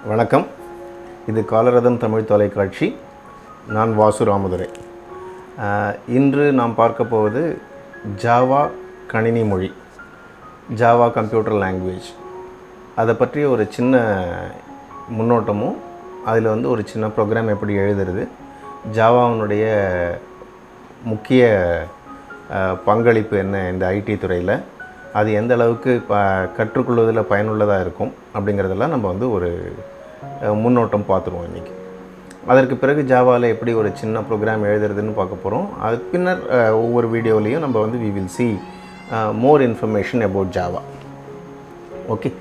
வணக்கம். இது காலரதம் தமிழ் தொலைக்காட்சி. நான் வாசு ராமதுரை. இன்று நாம் பார்க்க போவது ஜாவா கணினி மொழி, ஜாவா கம்ப்யூட்டர் லாங்குவேஜ். அதை பற்றி ஒரு சின்ன முன்னோட்டமும், அதில் ஒரு சின்ன ப்ரோக்ராம் எப்படி எழுதுறது, ஜாவாவினுடைய முக்கிய பங்களிப்பு என்ன இந்த ஐடி துறையில், அது எந்த அளவுக்கு கற்றுக்கொள்வதில் பயனுள்ளதாக இருக்கும் அப்படிங்கிறதெல்லாம் நம்ம ஒரு முன்னோட்டம் பார்த்துருவோம் இன்றைக்கி. அதற்கு பிறகு ஜாவாவில் எப்படி ஒரு சின்ன ப்ரோக்ராம் எழுதுறதுன்னு பார்க்க போகிறோம். அதுக்கு பின்னர் ஒவ்வொரு வீடியோலையும் நம்ம we will see more information about Java. Okay,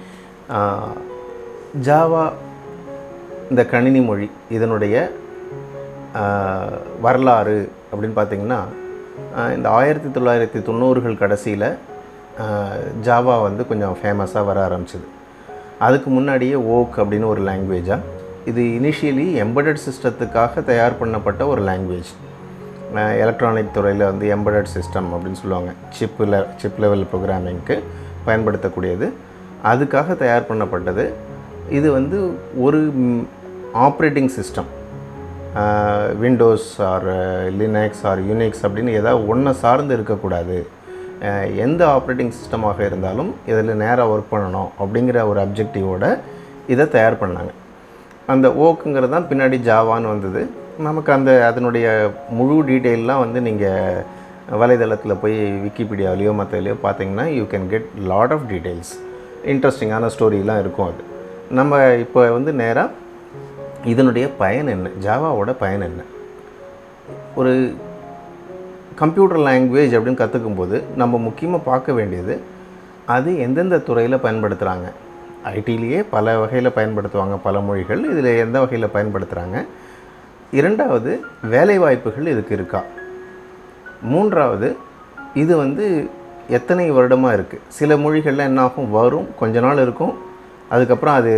Java இந்த கணினி மொழி இதனுடைய வரலாறு அப்படின்னு பார்த்திங்கன்னா, இந்த 1990கள் கடைசியில் ஜாவா கொஞ்சம் ஃபேமஸாக வர ஆரம்பிச்சிது. அதுக்கு முன்னாடியே ஓக் அப்படின்னு ஒரு லாங்குவேஜாக, இது இனிஷியலி எம்பெடட் சிஸ்டத்துக்காக தயார் பண்ணப்பட்ட ஒரு லாங்குவேஜ். எலக்ட்ரானிக் துறையில் எம்பெடட் சிஸ்டம் அப்படின்னு சொல்லுவாங்க, சிப் லெவல் ப்ரோக்ராமிங்க்கு பயன்படுத்தக்கூடியது. அதுக்காக தயார் பண்ணப்பட்டது. இது ஒரு operating system, Windows or Linux or Unix அப்படின்னு ஏதாவது ஒன்றை சார்ந்து இருக்கக்கூடாது. எந்த ஆப்ரேட்டிங் சிஸ்டமாக இருந்தாலும் இதில் நேராக ஒர்க் பண்ணணும் அப்படிங்கிற ஒரு அப்ஜெக்டிவோடு இதை தயார் பண்ணாங்க. அந்த ஓக்குங்கிறது தான் பின்னாடி ஜாவான்னு வந்தது. நமக்கு அதனுடைய முழு டீட்டெயிலெலாம் நீங்கள் வலைதளத்தில் போய் விக்கிபீடியாவிலையோ மற்றலையோ பார்த்தீங்கன்னா you can get lot of details, இன்ட்ரெஸ்டிங்கான ஸ்டோரிலாம் இருக்கும். அது நம்ம இப்போ நேராக இதனுடைய பயன் என்ன, ஜாவாவோட பயன் என்ன. ஒரு கம்ப்யூட்டர் லாங்குவேஜ் அப்படின்னு கற்றுக்கும்போது நம்ம முக்கியமாக பார்க்க வேண்டியது, அது எந்தெந்த துறையில் பயன்படுத்துகிறாங்க. ஐடியிலேயே பல வகையில் பயன்படுத்துவாங்க, பல மொழிகள். இதில் எந்த வகையில் பயன்படுத்துகிறாங்க. இரண்டாவது, வேலைவாய்ப்புகள் இதுக்கு இருக்கா. மூன்றாவது, இது எத்தனை வருடமாக இருக்குது. சில மொழிகளில் என்ன ஆகும், வரும் கொஞ்ச நாள் இருக்கும், அதுக்கப்புறம் அது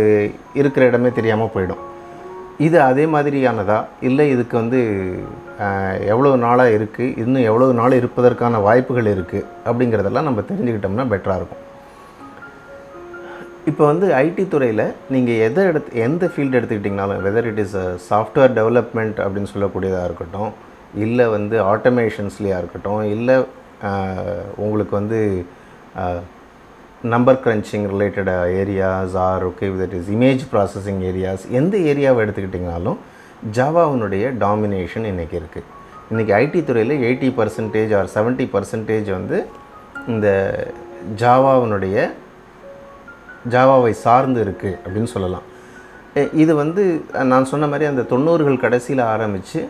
இருக்கிற இடமே தெரியாமல் போயிடும். இது அதே மாதிரியானதா, இல்லை இதுக்கு எவ்வளோ நாளாக இருக்குது, இன்னும் எவ்வளோ நாள் இருப்பதற்கான வாய்ப்புகள் இருக்குது அப்படிங்கிறதெல்லாம் நம்ம தெரிஞ்சுக்கிட்டோம்னா பெட்டராக இருக்கும். இப்போ ஐடி துறையில் நீங்கள் எந்த ஃபீல்டு எடுத்துக்கிட்டிங்கனாலும், whether it is software development அப்படின்னு சொல்லக்கூடியதாக இருக்கட்டும், இல்லை ஆட்டோமேஷன்ஸ்லேயாக இருக்கட்டும், இல்லை உங்களுக்கு number crunching related areas or that is image processing areas, எந்த ஏரியாவை எடுத்துக்கிட்டிங்கனாலும் ஜாவாவினுடைய டாமினேஷன் இன்றைக்கி இருக்குது. இன்றைக்கி ஐடி துறையில் 80% ஆர் 70% இந்த ஜாவாவை சார்ந்து இருக்குது அப்படின்னு சொல்லலாம். இது நான் சொன்ன மாதிரி அந்த 90கள் கடைசியில் ஆரம்பித்து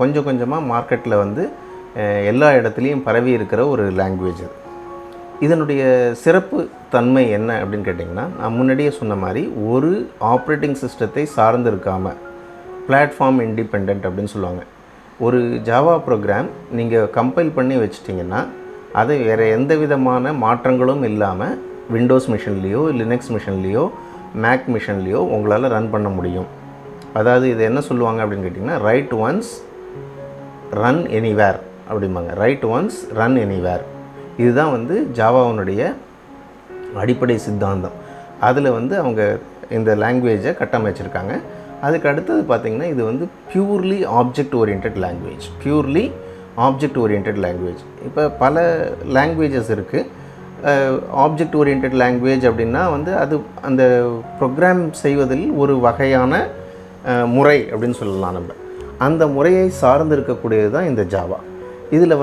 கொஞ்சம் கொஞ்சமாக மார்க்கெட்டில் எல்லா இடத்துலையும் பரவி இருக்கிற ஒரு லாங்குவேஜ். இதனுடைய சிறப்பு தன்மை என்ன அப்படின்னு கேட்டிங்கன்னா, நான் முன்னாடியே சொன்ன மாதிரி ஒரு ஆப்ரேட்டிங் சிஸ்டத்தை சார்ந்து இருக்காமல், பிளாட்ஃபார்ம் இண்டிபெண்ட் அப்படின்னு சொல்லுவாங்க. ஒரு ஜாவா ப்ரோக்ராம் நீங்கள் கம்பைல் பண்ணி வச்சிட்டிங்கன்னா, அது வேறு எந்த விதமான மாற்றங்களும் இல்லாமல் விண்டோஸ் மிஷின்லேயோ லினக்ஸ் மிஷின்லேயோ மேக் மிஷின்லேயோ உங்களால் ரன் பண்ண முடியும். அதாவது இது என்ன சொல்லுவாங்க அப்படின்னு கேட்டிங்கன்னா, ரைட் ஒன்ஸ் ரன் எனிவேர் அப்படிம்பாங்க. ரைட் ஒன்ஸ் ரன் எனிவேர், இதுதான் ஜாவாவினுடைய அடிப்படை சித்தாந்தம். அதில் அவங்க இந்த லாங்குவேஜை கட்டமைச்சிருக்காங்க. அதுக்கு அடுத்தது பார்த்திங்கன்னா, இது purely object orient language. Purely object orient language. இப்போ பல லாங்குவேஜஸ் இருக்குது. ஆப்ஜெக்ட் ஓரியன்ட் லாங்குவேஜ் அப்படின்னா அது அந்த ப்ரோக்ராம் செய்வதில் ஒரு வகையான முறை அப்படின்னு சொல்லலாம். நம்ம அந்த முறையை சார்ந்து இருக்கக்கூடியது தான் இந்த ஜாவா. இதில்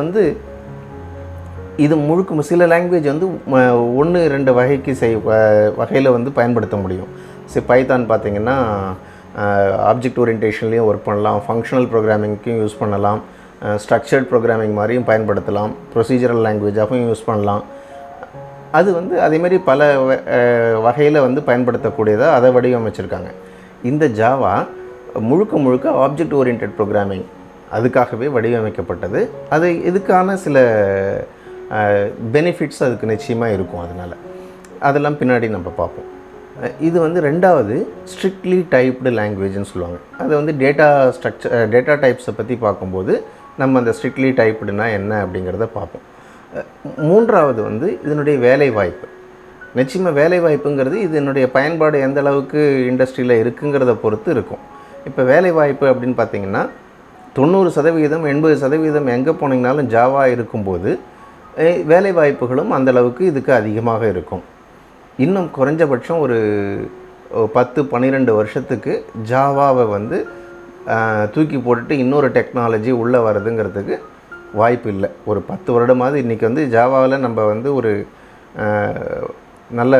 இது முழுக்க சில லாங்குவேஜ் 1-2 வகைக்கு வகையில் பயன்படுத்த முடியும். பைத்தான் பார்த்திங்கன்னா ஆப்ஜெக்ட் ஓரியன்டேஷன்லேயும் ஒர்க் பண்ணலாம், ஃபங்க்ஷனல் ப்ரோக்ராமிங்க்கும் யூஸ் பண்ணலாம், ஸ்ட்ரக்சர்ட் ப்ரோக்ராமிங் மாதிரியும் பயன்படுத்தலாம், ப்ரொசீஜரல் லாங்குவேஜாகவும் யூஸ் பண்ணலாம். அது அதேமாதிரி பல வகையில் பயன்படுத்தக்கூடியதாக அதை வடிவமைச்சிருக்காங்க. இந்த ஜாவா முழுக்க ஆப்ஜெக்ட் ஓரியன்ட் ப்ரோக்ராமிங் அதுக்காகவே வடிவமைக்கப்பட்டது. அது இதுக்கான சில பெனிஃபிட்ஸ் அதுக்கு நிச்சயமாக இருக்கும். அதெல்லாம் பின்னாடி நம்ம பார்ப்போம். இது ரெண்டாவது ஸ்ட்ரிக்ட்லி டைப்டு லாங்குவேஜ்னு சொல்லுவாங்க. அது டேட்டா டைப்ஸை பற்றி பார்க்கும்போது நம்ம அந்த ஸ்ட்ரிக்ட்லி டைப்டுனா என்ன அப்படிங்கிறத பார்ப்போம். மூன்றாவது இதனுடைய வேலை வாய்ப்பு. நிச்சயமாக வேலைவாய்ப்புங்கிறது இது என்னுடைய பயன்பாடு எந்த அளவுக்கு இண்டஸ்ட்ரியில் இருக்குங்கிறத பொறுத்து இருக்கும். இப்போ வேலைவாய்ப்பு அப்படின்னு பார்த்திங்கன்னா 90% 80% எங்கே போனீங்கனாலும் ஜாவா இருக்கும்போது வேலைவாய்ப்புகளும் அந்தளவுக்கு இதுக்கு அதிகமாக இருக்கும். இன்னும் குறைஞ்சபட்சம் ஒரு 10-12 வருஷத்துக்கு ஜாவாவை வந்து தூக்கி போட்டுட்டு இன்னொரு டெக்னாலஜி உள்ளே வருதுங்கிறதுக்கு வாய்ப்பு இல்லை. ஒரு 10 வருடமாவது இன்றைக்கி வந்து ஜாவாவில் நம்ம வந்து ஒரு நல்ல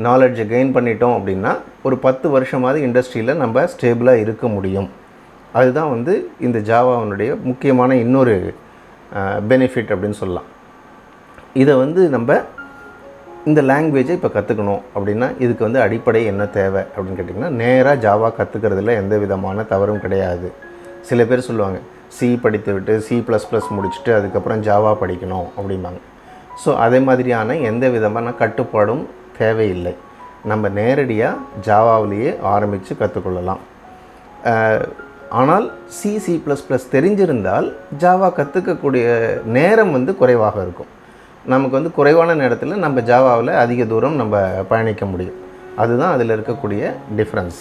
நாலெட்ஜை கெயின் பண்ணிட்டோம் அப்படின்னா ஒரு 10 வருஷமாவது இண்டஸ்ட்ரியில் நம்ம ஸ்டேபிளாக இருக்க முடியும். அதுதான் வந்து இந்த ஜாவாவினுடைய முக்கியமான இன்னொரு பெனிஃபிட் அப்படின்னு சொல்லலாம். இதை வந்து நம்ம இந்த லாங்குவேஜை இப்போ கற்றுக்கணும் அப்படின்னா இதுக்கு வந்து அடிப்படை என்ன தேவை அப்படின்னு கேட்டிங்கன்னா, நேராக ஜாவா கற்றுக்கிறதுல எந்த விதமான தவறும் கிடையாது. சில பேர் சொல்லுவாங்க சி படித்து விட்டு C++ முடிச்சுட்டு அதுக்கப்புறம் ஜாவா படிக்கணும் அப்படிம்பாங்க. ஸோ அதே மாதிரியான எந்த விதமான கட்டுப்பாடும் தேவையில்லை. நம்ம நேரடியாக ஜாவாவிலேயே ஆரம்பித்து கற்றுக்கொள்ளலாம். ஆனால் C++ தெரிஞ்சிருந்தால் ஜாவா கற்றுக்கக்கூடிய நேரம் வந்து குறைவாக இருக்கும். நமக்கு வந்து குறைவான நேரத்தில் நம்ம ஜாவாவில் அதிக தூரம் நம்ம பயணிக்க முடியும். அதுதான் அதில் இருக்கக்கூடிய டிஃப்ரென்ஸ்.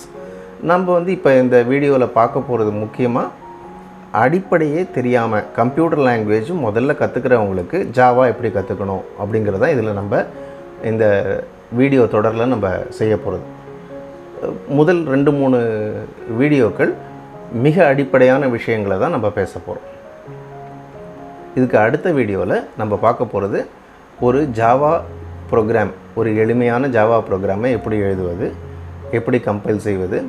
நம்ம வந்து இப்போ இந்த வீடியோவில் பார்க்க போகிறது முக்கியமாக அடிப்படையே தெரியாமல் கம்ப்யூட்டர் லாங்குவேஜ் முதல்ல கற்றுக்கிறவங்களுக்கு ஜாவா எப்படி கற்றுக்கணும் அப்படிங்கிறத இதில் நம்ம இந்த வீடியோ தொடரில் நம்ம செய்ய போகிறது. முதல் 2-3 வீடியோக்கள் மிக அடிப்படையான விஷயங்களை தான் நம்ம பேச போகிறோம். இதுக்கு அடுத்த வீடியோவில் நம்ம பார்க்க போகிறது ஒரு ஜாவா ப்ரோக்ராம், ஒரு எளிமையான ஜாவா ப்ரோக்ராமை எப்படி எழுதுவது, எப்படி கம்பைல் செய்வது,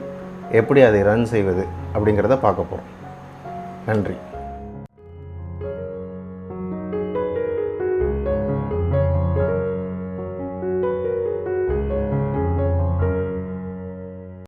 எப்படி அதை ரன் செய்வது அப்படிங்கிறத பார்க்க போகிறோம். நன்றி.